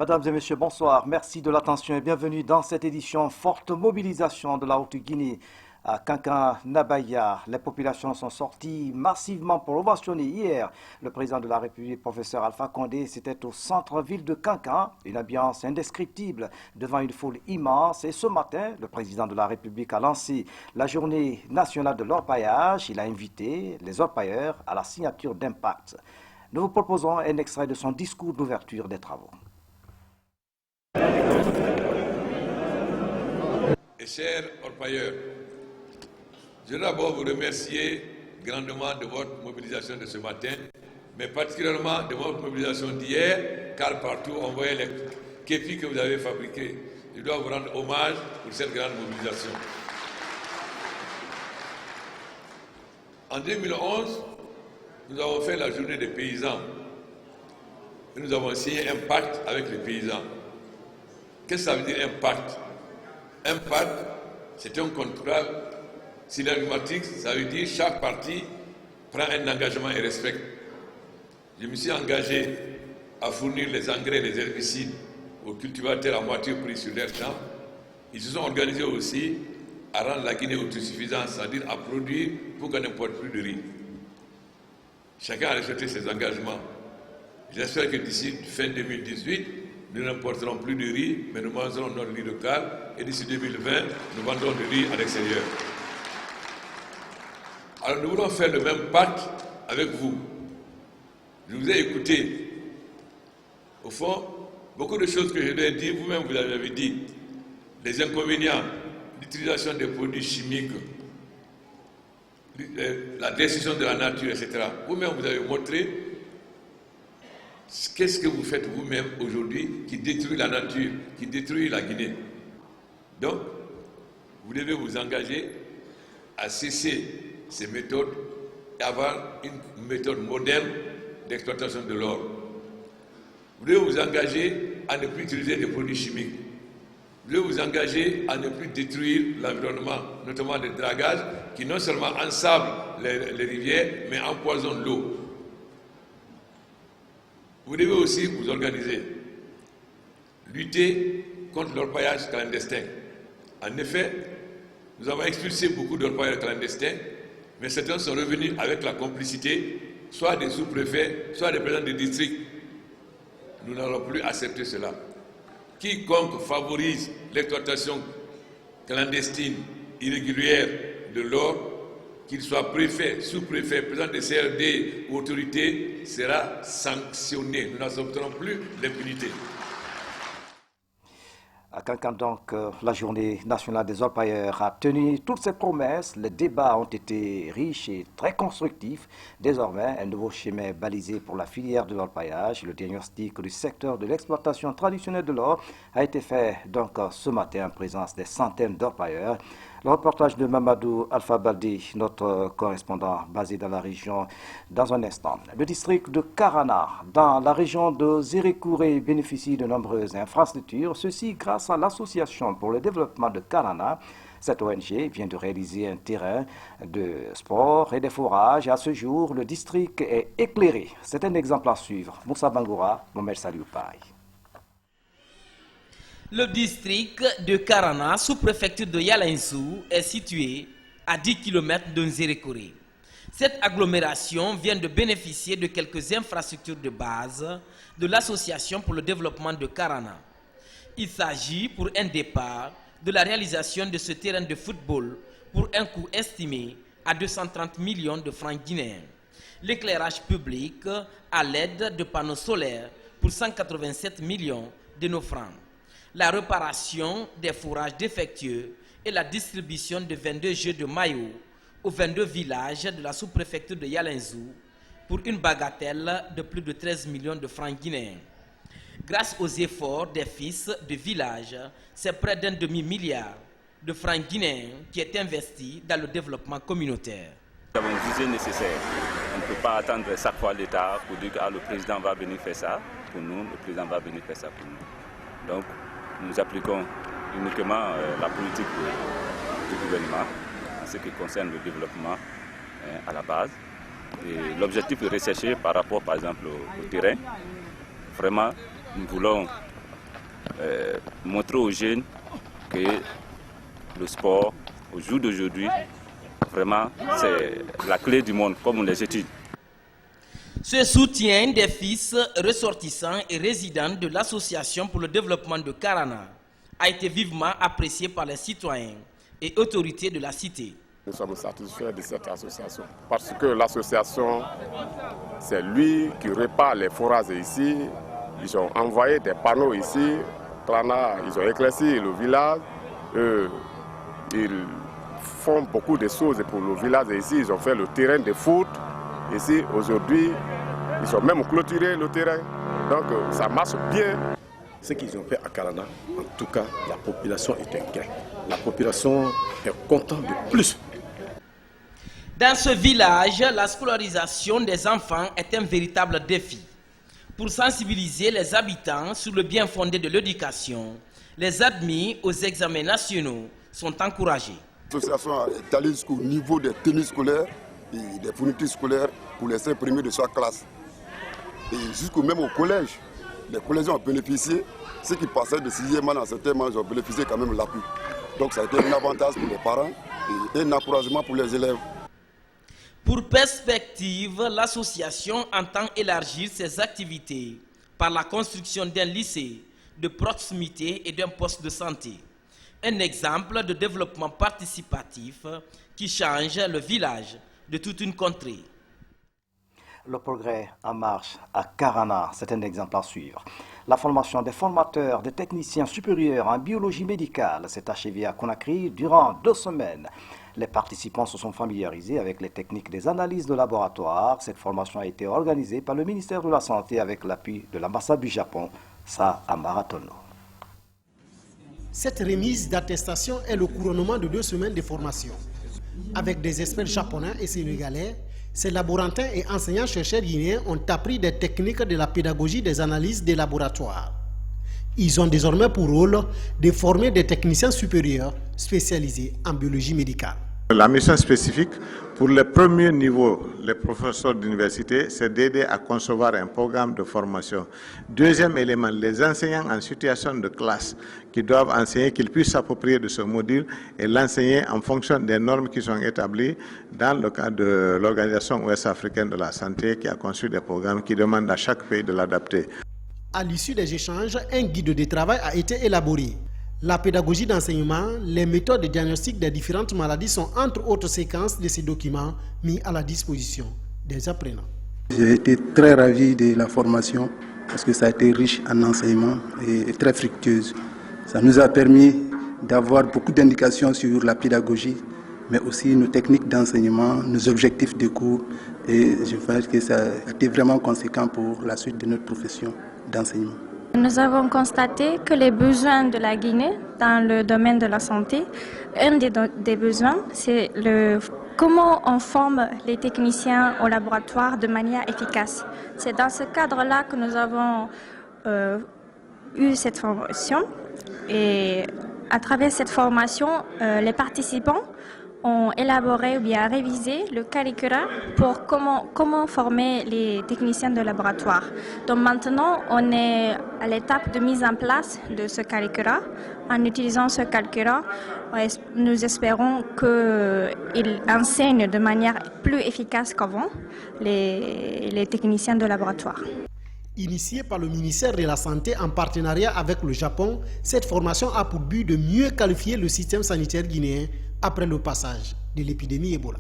Mesdames et messieurs, bonsoir. Merci de l'attention et bienvenue dans cette édition forte mobilisation de la Haute-Guinée. À Kankan-Nabaya, les populations sont sorties massivement pour ovationner hier. Le président de la République, professeur Alpha Condé, c'était au centre-ville de Kankan, une ambiance indescriptible devant une foule immense. Et ce matin, le président de la République a lancé la journée nationale de l'orpaillage. Il a invité les orpailleurs à la signature d'impact. Nous vous proposons un extrait de son discours d'ouverture des travaux. Et chers orpailleurs, je veux d'abord vous remercier grandement de votre mobilisation de ce matin, mais particulièrement de votre mobilisation d'hier, car partout on voyait les képis que vous avez fabriqués. Je dois vous rendre hommage pour cette grande mobilisation. En 2011, nous avons fait la journée des paysans. Et nous avons signé un pacte avec les paysans. Qu'est-ce que ça veut dire un pacte? Un pacte, c'est un contrat synalmatique, ça veut dire chaque partie prend un engagement et respecte. Je me suis engagé à fournir les engrais et les herbicides aux cultivateurs à moitié prix sur leur champ. Ils se sont organisés aussi à rendre la Guinée autosuffisante, c'est-à-dire à produire pour qu'on n'importe plus de riz. Chacun a respecté ses engagements. J'espère que d'ici fin 2018, nous n'importerons plus de riz, mais nous mangerons notre riz local. Et d'ici 2020, nous vendrons du riz à l'extérieur. Alors nous voulons faire le même pacte avec vous. Je vous ai écouté. Au fond, beaucoup de choses que je vous ai dit, vous-même vous l'avez dit. Les inconvénients, l'utilisation des produits chimiques, la destruction de la nature, etc. Vous-même vous avez montré qu'est-ce que vous faites vous-même aujourd'hui qui détruit la nature, qui détruit la Guinée. Donc, vous devez vous engager à cesser ces méthodes et avoir une méthode moderne d'exploitation de l'or. Vous devez vous engager à ne plus utiliser des produits chimiques. Vous devez vous engager à ne plus détruire l'environnement, notamment des dragages qui non seulement ensablent les rivières, mais empoisonnent l'eau. Vous devez aussi vous organiser, lutter contre l'orpaillage clandestin. En effet, nous avons expulsé beaucoup d'orpailleurs clandestins, mais certains sont revenus avec la complicité, soit des sous-préfets, soit des présidents de district. Nous n'allons plus accepter cela. Quiconque favorise l'exploitation clandestine, irrégulière de l'or, qu'il soit préfet, sous-préfet, président de CRD ou autorité, sera sanctionné. Nous n'accepterons plus l'impunité. À Kankan, donc, la journée nationale des orpailleurs a tenu toutes ses promesses. Les débats ont été riches et très constructifs. Désormais, un nouveau schéma est balisé pour la filière de l'orpaillage. Le diagnostic du secteur de l'exploitation traditionnelle de l'or a été fait donc ce matin en présence des centaines d'orpailleurs. Le reportage de Mamadou Alpha Baldi, notre correspondant basé dans la région, dans un instant. Le district de Karana, dans la région de Zérékouré, bénéficie de nombreuses infrastructures, ceci grâce à l'Association pour le développement de Karana. Cette ONG vient de réaliser un terrain de sport et de forages. À ce jour, le district est éclairé. C'est un exemple à suivre. Moussa Bangoura, Mohamed Salioupaï. Le district de Karana, sous-préfecture de Yalansou, est situé à 10 km de Nzérékouré. Cette agglomération vient de bénéficier de quelques infrastructures de base de l'Association pour le développement de Karana. Il s'agit pour un départ de la réalisation de ce terrain de football pour un coût estimé à 230 millions de francs guinéens. L'éclairage public à l'aide de panneaux solaires pour 187 millions de nos francs. La réparation des fourrages défectueux et la distribution de 22 jeux de maillots aux 22 villages de la sous-préfecture de Yalansou pour une bagatelle de plus de 13 millions de francs guinéens. Grâce aux efforts des fils de village, c'est près d'un demi-milliard de francs guinéens qui est investi dans le développement communautaire. Nous avons jugé nécessaire. On ne peut pas attendre chaque fois l'État pour dire que le président va venir faire ça pour nous, le président va venir faire ça pour nous. Donc, nous appliquons uniquement la politique du gouvernement en ce qui concerne le développement à la base. Et l'objectif est recherché par rapport, par exemple, au terrain. Vraiment, nous voulons montrer aux jeunes que le sport, au jour d'aujourd'hui, vraiment, c'est la clé du monde, comme on les étudie. Ce soutien des fils ressortissants et résidents de l'Association pour le développement de Karana a été vivement apprécié par les citoyens et autorités de la cité. Nous sommes satisfaits de cette association parce que l'association, c'est lui qui répare les forages ici. Ils ont envoyé des panneaux ici, ils ont éclairci le village. Ils font beaucoup de choses pour le village ici. Ils ont fait le terrain de foot ici. Aujourd'hui, ils ont même clôturé le terrain. Donc ça marche bien. Ce qu'ils ont fait à Karana, en tout cas, la population est inquiète. La population est contente de plus. Dans ce village, la scolarisation des enfants est un véritable défi. Pour sensibiliser les habitants sur le bien fondé de l'éducation, les admis aux examens nationaux sont encouragés. L'association est allée jusqu'au niveau des tenues scolaires et des fournitures scolaires pour les 5 premiers de chaque classe. Et jusqu'au même au collège. Les collégiens ont bénéficié, ceux qui passaient de 6e année en 7e année ont bénéficié quand même l'appui. Donc ça a été un avantage pour les parents et un encouragement pour les élèves. Pour perspective, l'association entend élargir ses activités par la construction d'un lycée de proximité et d'un poste de santé. Un exemple de développement participatif qui change le village de toute une contrée. Le progrès en marche à Karana, c'est un exemple à suivre. La formation des formateurs, des techniciens supérieurs en biologie médicale s'est achevée à Conakry durant 2 semaines. Les participants se sont familiarisés avec les techniques des analyses de laboratoire. Cette formation a été organisée par le ministère de la Santé avec l'appui de l'ambassade du Japon, ça à Maratono. Cette remise d'attestation est le couronnement de 2 semaines de formation. Avec des experts japonais et sénégalais, ces laborantins et enseignants-chercheurs guinéens ont appris des techniques de la pédagogie des analyses des laboratoires. Ils ont désormais pour rôle de former des techniciens supérieurs spécialisés en biologie médicale. La mission spécifique pour le premier niveau, les professeurs d'université, c'est d'aider à concevoir un programme de formation. Deuxième élément, les enseignants en situation de classe qui doivent enseigner, qu'ils puissent s'approprier de ce module et l'enseigner en fonction des normes qui sont établies dans le cadre de l'Organisation ouest-africaine de la santé qui a conçu des programmes qui demandent à chaque pays de l'adapter. À l'issue des échanges, un guide de travail a été élaboré. La pédagogie d'enseignement, les méthodes de diagnostic des différentes maladies sont entre autres séquences de ces documents mis à la disposition des apprenants. J'ai été très ravi de la formation parce que ça a été riche en enseignement et très fructueuse. Ça nous a permis d'avoir beaucoup d'indications sur la pédagogie, mais aussi nos techniques d'enseignement, nos objectifs de cours. Et je pense que ça a été vraiment conséquent pour la suite de notre profession d'enseignement. Nous avons constaté que les besoins de la Guinée dans le domaine de la santé, un des besoins, c'est comment on forme les techniciens au laboratoire de manière efficace. C'est dans ce cadre-là que nous avons eu cette formation. Et à travers cette formation, les participants ont élaboré ou bien révisé le curriculum pour comment former les techniciens de laboratoire. Donc maintenant, on est à l'étape de mise en place de ce curriculum. En utilisant ce curriculum, nous espérons qu'il enseigne de manière plus efficace qu'avant les techniciens de laboratoire. Initiée par le ministère de la Santé en partenariat avec le Japon, cette formation a pour but de mieux qualifier le système sanitaire guinéen après le passage de l'épidémie Ebola.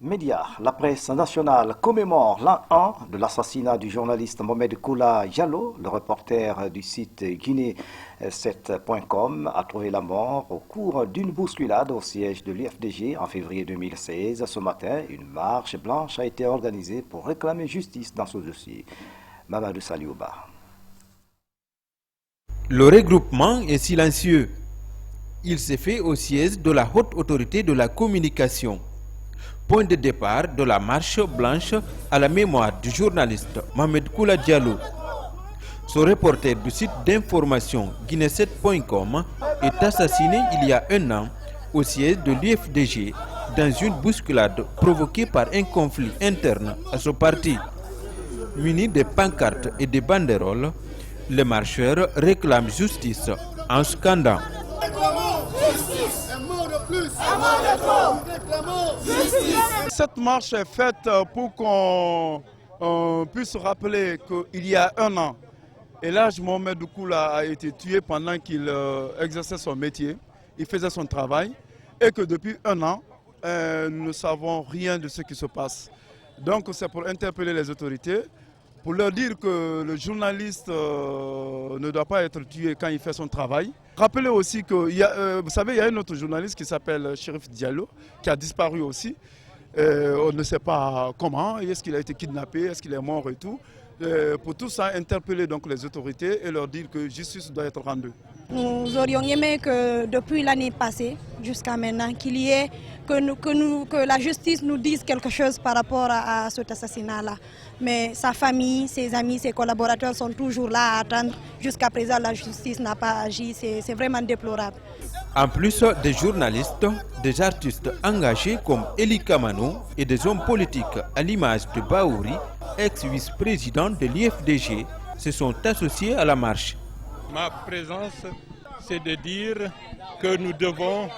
Médias, la presse nationale commémore l'an 1 de l'assassinat du journaliste Mohamed Koula Diallo. Le reporter du site guinée7.com a trouvé la mort au cours d'une bousculade au siège de l'UFDG en février 2016. Ce matin, une marche blanche a été organisée pour réclamer justice dans ce dossier. Mamadou Saliouba. Le regroupement est silencieux. Il s'est fait au siège de la haute autorité de la communication. Point de départ de la marche blanche à la mémoire du journaliste Mohamed Koula Diallo. Ce reporter du site d'information Guinée7.com est assassiné il y a 1 an au siège de l'UFDG dans une bousculade provoquée par un conflit interne à ce parti. Muni de pancartes et de banderoles, Les marcheurs réclament justice en scandant. Cette marche est faite pour qu'on puisse rappeler qu'il y a un an, Elhadj Mohamed Doukoula a été tué pendant qu'il exerçait son métier, il faisait son travail, et que depuis un an, nous ne savons rien de ce qui se passe. Donc c'est pour interpeller les autorités, pour leur dire que le journaliste ne doit pas être tué quand il fait son travail. Rappelez aussi que, vous savez, il y a un autre journaliste qui s'appelle Chérif Diallo, qui a disparu aussi. On ne sait pas comment, est-ce qu'il a été kidnappé, est-ce qu'il est mort et tout. Pour tout ça, interpeller donc les autorités et leur dire que justice doit être rendue. Nous aurions aimé que depuis l'année passée jusqu'à maintenant, qu'il y ait que la justice nous dise quelque chose par rapport à cet assassinat-là. Mais sa famille, ses amis, ses collaborateurs sont toujours là à attendre. Jusqu'à présent, la justice n'a pas agi. C'est vraiment déplorable. En plus des journalistes, des artistes engagés comme Eli Kamano et des hommes politiques à l'image de Baouri, ex-vice-président de l'IFDG, se sont associés à la marche. Ma présence, c'est de dire que nous devons,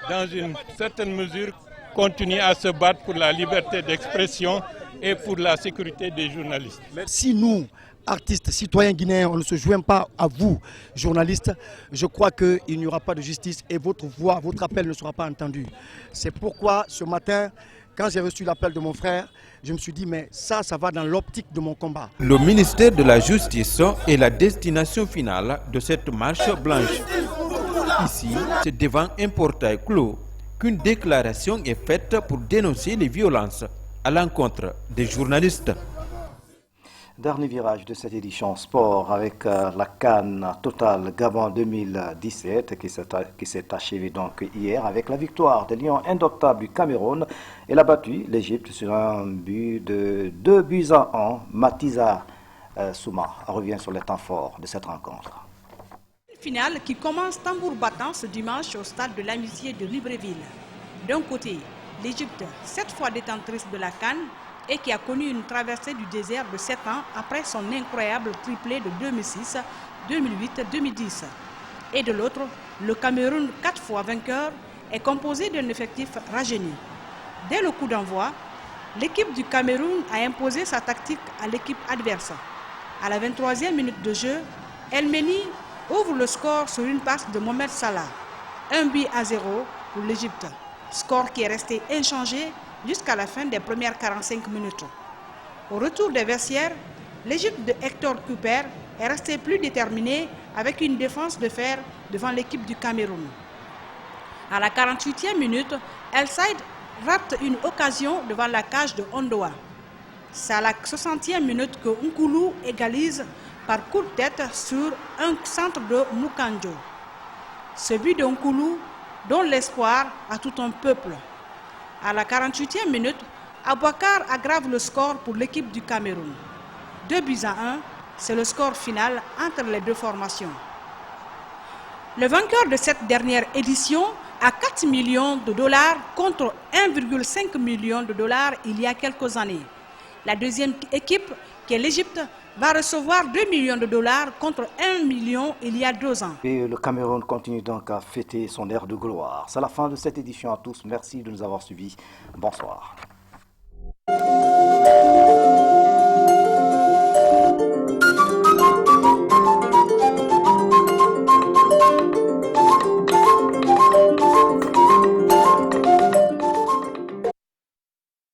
dans une certaine mesure, continuer à se battre pour la liberté d'expression et pour la sécurité des journalistes. Si nous, artistes, citoyens guinéens, on ne se joint pas à vous, journalistes, je crois qu'il n'y aura pas de justice et votre voix, votre appel ne sera pas entendu. C'est pourquoi ce matin, quand j'ai reçu l'appel de mon frère, je me suis dit, mais ça va dans l'optique de mon combat. Le ministère de la Justice est la destination finale de cette marche blanche. Ici, c'est devant un portail clos qu'une déclaration est faite pour dénoncer les violences à l'encontre des journalistes. Dernier virage de cette édition sport avec la CAN Total Gabon 2017 qui s'est achevée donc hier avec la victoire des Lions indomptables du Cameroun. Elle a battu l'Égypte sur un but de 2-1. Matiza Souma revient sur les temps forts de cette rencontre. Finale qui commence tambour battant ce dimanche au stade de l'Amitié de Libreville. D'un côté, l'Égypte, 7 fois détentrice de la CAN, et qui a connu une traversée du désert de 7 ans après son incroyable triplé de 2006, 2008, 2010. Et de l'autre, le Cameroun, 4 fois vainqueur, est composé d'un effectif rajeuni. Dès le coup d'envoi, l'équipe du Cameroun a imposé sa tactique à l'équipe adverse. À la 23e minute de jeu, El Meni ouvre le score sur une passe de Mohamed Salah. 1-0 pour l'Égypte. Score qui est resté inchangé jusqu'à la fin des premières 45 minutes. Au retour des vestiaires, l'Égypte de Hector Cooper est restée plus déterminée avec une défense de fer devant l'équipe du Cameroun. À la 48e minute, El Saïd rate une occasion devant la cage de Ondoa. C'est à la 60e minute que Nkoulou égalise par coup de tête sur un centre de Mukanjo. Ce but de Nkoulou donne l'espoir à tout un peuple. À la 48e minute, Abouakar aggrave le score pour l'équipe du Cameroun. 2-1, c'est le score final entre les deux formations. Le vainqueur de cette dernière édition a 4 millions de dollars contre 1,5 million de dollars il y a quelques années. La deuxième équipe, qui est l'Égypte, va recevoir 2 millions de dollars contre 1 million il y a 2 ans. Et le Cameroun continue donc à fêter son ère de gloire. C'est la fin de cette édition à tous. Merci de nous avoir suivis. Bonsoir.